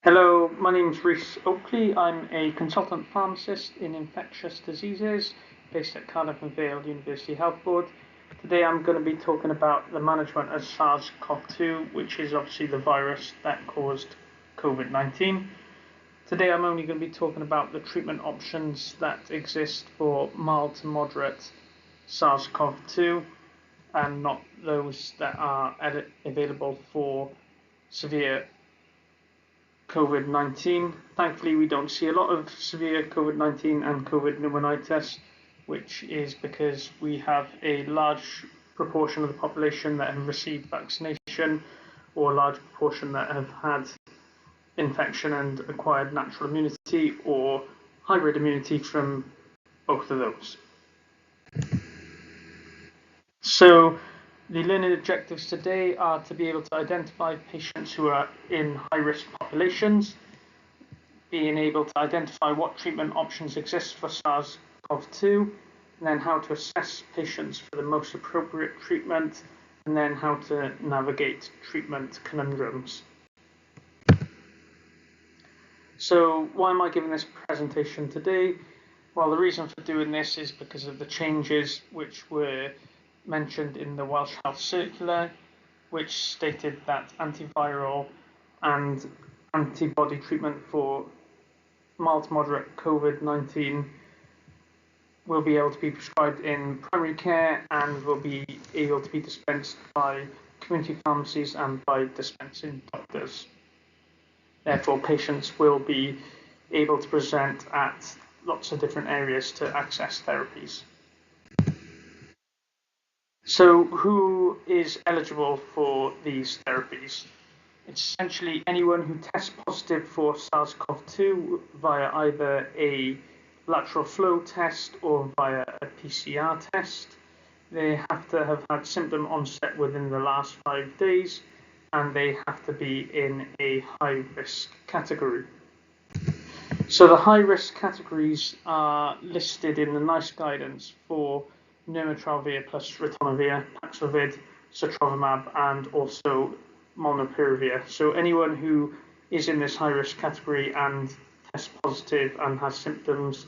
Hello, my name is Rhys Oakley. I'm a consultant pharmacist in infectious diseases based at Cardiff and Vale University Health Board. Today I'm going to be talking about the management of SARS-CoV-2, which is obviously the virus that caused COVID-19. Today I'm only going to be talking about the treatment options that exist for mild to moderate SARS-CoV-2 and not those that are available for severe COVID-19. Thankfully, we don't see a lot of severe COVID-19 and COVID pneumonitis, which is because we have a large proportion of the population that have received vaccination, or a large proportion that have had infection and acquired natural immunity or hybrid immunity from both of those. So the learning objectives today are to be able to identify patients who are in high-risk populations, being able to identify what treatment options exist for SARS-CoV-2, and then how to assess patients for the most appropriate treatment, and then how to navigate treatment conundrums. So why am I giving this presentation today? Well, the reason for doing this is because of the changes which were mentioned in the Welsh Health Circular, which stated that antiviral and antibody treatment for mild to moderate COVID-19 will be able to be prescribed in primary care and will be able to be dispensed by community pharmacies and by dispensing doctors. Therefore, patients will be able to present at lots of different areas to access therapies. So who is eligible for these therapies? It's essentially anyone who tests positive for SARS-CoV-2 via either a lateral flow test or via a PCR test. They have to have had symptom onset within the last 5 days, and they have to be in a high-risk category. So the high-risk categories are listed in the NICE guidance for nirmatrelvir plus ritonavir, Paxlovid, sotrovimab, and also molnupiravir. So anyone who is in this high-risk category and tests positive and has symptoms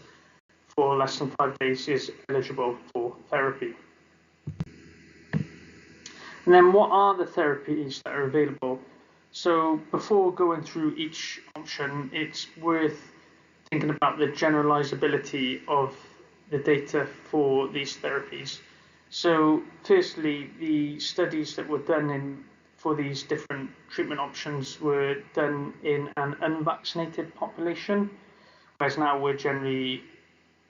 for less than 5 days is eligible for therapy. And then what are the therapies that are available? So before going through each option, it's worth thinking about the generalizability of the data for these therapies. So firstly, the studies that were done for these different treatment options were done in an unvaccinated population, whereas now we're generally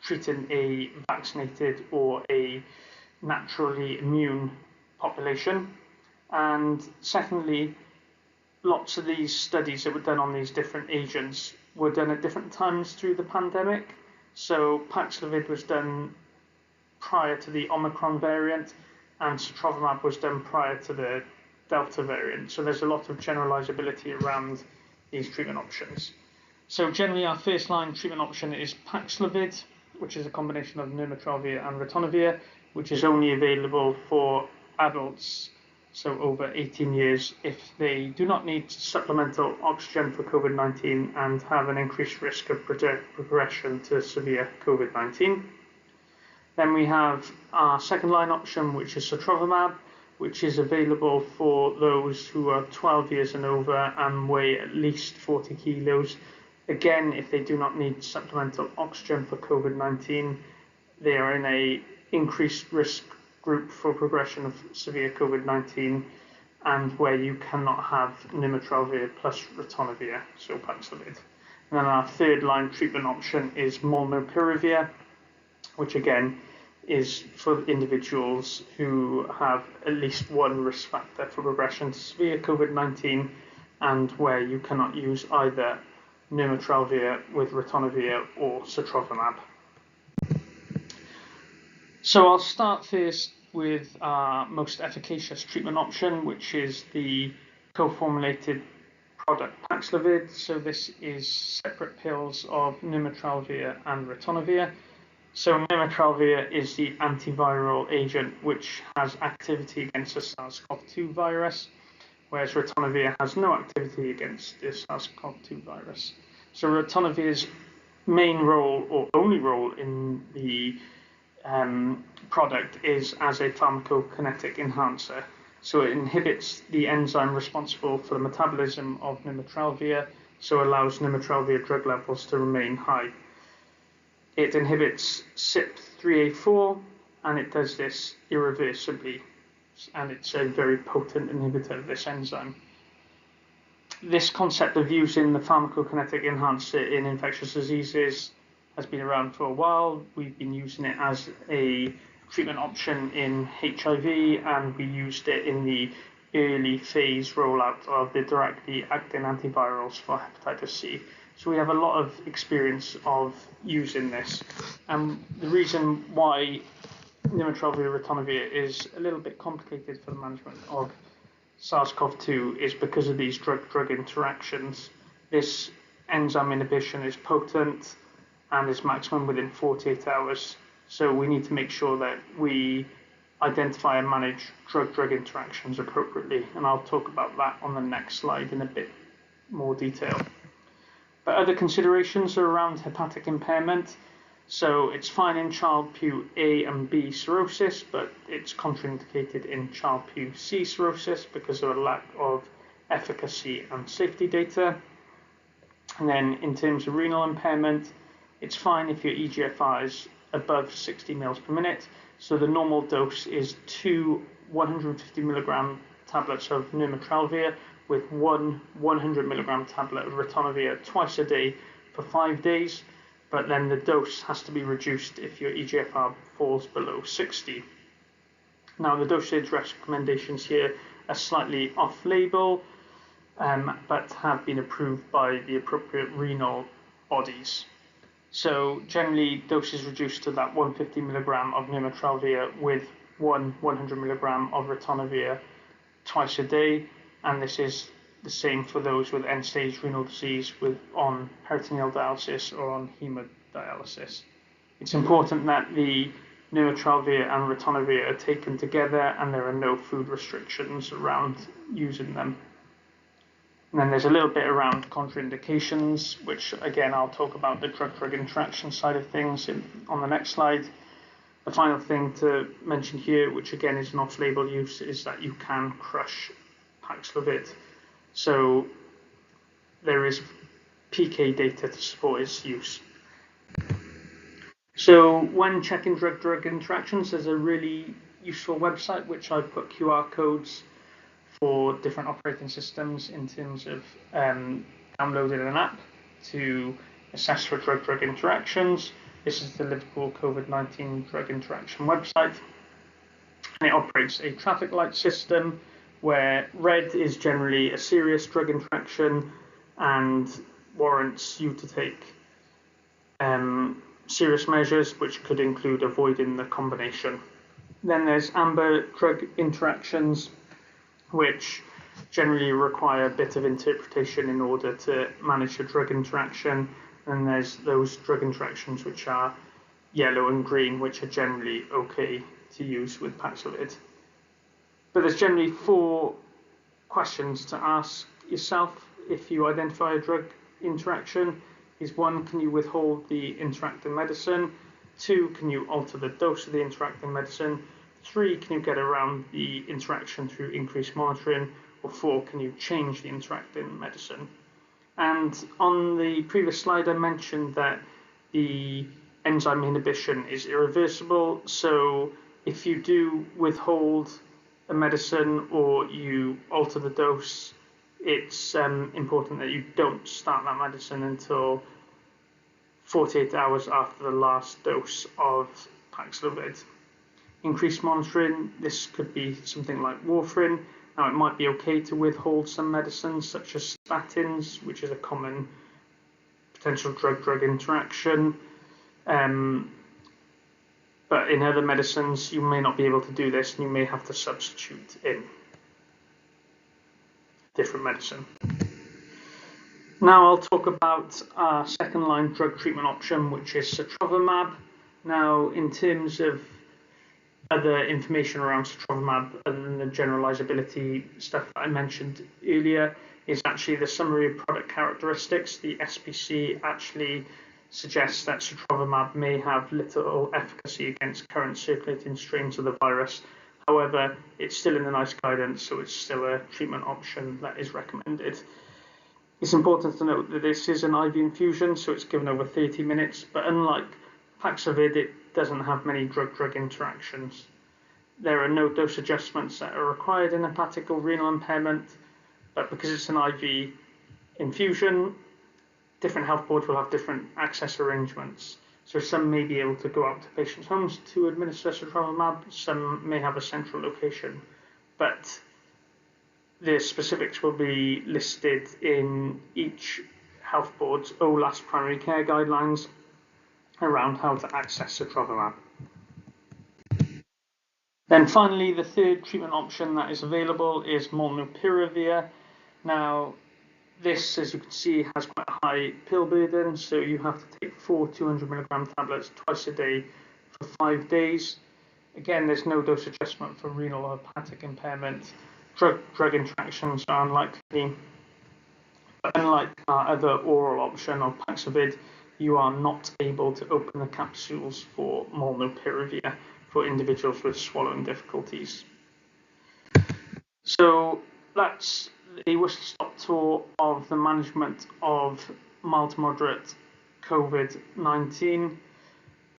treating a vaccinated or a naturally immune population. And secondly, lots of these studies that were done on these different agents were done at different times through the pandemic. So Paxlovid was done prior to the Omicron variant, and sotrovimab was done prior to the Delta variant. So there's a lot of generalizability around these treatment options. So generally our first line treatment option is Paxlovid, which is a combination of nirmatrelvir and ritonavir, which is only available for adults, so over 18 years, if they do not need supplemental oxygen for COVID-19 and have an increased risk of progression to severe COVID-19. Then we have our second line option, which is sotrovimab, which is available for those who are 12 years and over and weigh at least 40 kilos. Again, if they do not need supplemental oxygen for COVID-19, they are in an increased risk group for progression of severe COVID-19 and where you cannot have nirmatrelvir plus ritonavir, so Paxlovid. And then our third line treatment option is molnupiravir, which again is for individuals who have at least one risk factor for progression to severe COVID-19 and where you cannot use either nirmatrelvir with ritonavir or sotrovimab. So I'll start first with our most efficacious treatment option, which is the co-formulated product Paxlovid. So this is separate pills of nirmatrelvir and ritonavir. So nirmatrelvir is the antiviral agent which has activity against the SARS-CoV-2 virus, whereas ritonavir has no activity against the SARS-CoV-2 virus. So ritonavir's main role or only role in the product is as a pharmacokinetic enhancer. So it inhibits the enzyme responsible for the metabolism of nirmatrelvir, so allows nirmatrelvir drug levels to remain high. It inhibits CYP3A4, and it does this irreversibly, and it's a very potent inhibitor of this enzyme. This concept of using the pharmacokinetic enhancer in infectious diseases has been around for a while. We've been using it as a treatment option in HIV, and we used it in the early phase rollout of the directly acting antivirals for hepatitis C. So we have a lot of experience of using this. And the reason why nirmatrelvir ritonavir is a little bit complicated for the management of SARS-CoV-2 is because of these drug-drug interactions. This enzyme inhibition is potent and is maximum within 48 hours. So we need to make sure that we identify and manage drug-drug interactions appropriately. And I'll talk about that on the next slide in a bit more detail. But other considerations are around hepatic impairment. So it's fine in Child-Pugh A and B cirrhosis, but it's contraindicated in Child-Pugh C cirrhosis because of a lack of efficacy and safety data. And then in terms of renal impairment, it's fine if your EGFR is above 60 mL per minute. So the normal dose is 2 150 milligram tablets of nirmatrelvir with 1 100 milligram tablet of ritonavir twice a day for 5 days. But then the dose has to be reduced if your EGFR falls below 60. Now the dosage recommendations here are slightly off-label, but have been approved by the appropriate renal bodies. So generally dose is reduced to that 150 milligram of nirmatrelvir with 1 100 milligram of ritonavir twice a day, and this is the same for those with end-stage renal disease on peritoneal dialysis or on hemodialysis. It's important that the nirmatrelvir and ritonavir are taken together and there are no food restrictions around using them. And then there's a little bit around contraindications, which again I'll talk about the drug-drug interaction side of things on the next slide. The final thing to mention here, which again is an off-label use, is that you can crush Paxlovid. So there is PK data to support its use. So when checking drug-drug interactions, there's a really useful website which I put QR codes for different operating systems in terms of downloading an app to assess for drug-drug interactions. This is the Liverpool COVID-19 drug interaction website, and it operates a traffic light system where red is generally a serious drug interaction and warrants you to take serious measures, which could include avoiding the combination. Then there's amber drug interactions, which generally require a bit of interpretation in order to manage a drug interaction. And there's those drug interactions which are yellow and green, which are generally okay to use with Paxlovid. But there's generally 4 questions to ask yourself if you identify a drug interaction. Is 1, can you withhold the interacting medicine? 2, can you alter the dose of the interacting medicine? 3, can you get around the interaction through increased monitoring? Or 4, can you change the interacting medicine? And on the previous slide, I mentioned that the enzyme inhibition is irreversible. So if you do withhold a medicine or you alter the dose, it's important that you don't start that medicine until 48 hours after the last dose of Paxlovid. Increased monitoring, this could be something like warfarin. Now it might be okay to withhold some medicines such as statins, which is a common potential drug-drug interaction. But in other medicines, you may not be able to do this, and you may have to substitute in different medicine. Now I'll talk about our second-line drug treatment option, which is sotrovimab. Now, in terms of other information around sotrovimab, other than and the generalizability stuff that I mentioned earlier is actually the summary of product characteristics. The SPC actually suggests that sotrovimab may have little efficacy against current circulating strains of the virus. However, it's still in the NICE guidance, so it's still a treatment option that is recommended. It's important to note that this is an IV infusion, so it's given over 30 minutes, but unlike Paxlovid, it doesn't have many drug-drug interactions. There are no dose adjustments that are required in hepatic or renal impairment, but because it's an IV infusion, different health boards will have different access arrangements. So some may be able to go out to patients' homes to administer sotrovimab, some may have a central location, but the specifics will be listed in each health board's OLAS primary care guidelines around how to access sotrovimab. Then finally, the third treatment option that is available is molnupiravir. Now, this, as you can see, has quite a high pill burden, so you have to take 4 200 milligram tablets twice a day for 5 days. Again, there's no dose adjustment for renal or hepatic impairment. Drug interactions are unlikely. But unlike our other oral option of Paxlovid, you are not able to open the capsules for molnupiravir for individuals with swallowing difficulties. So that's a whistle-stop tour of the management of mild to moderate COVID-19.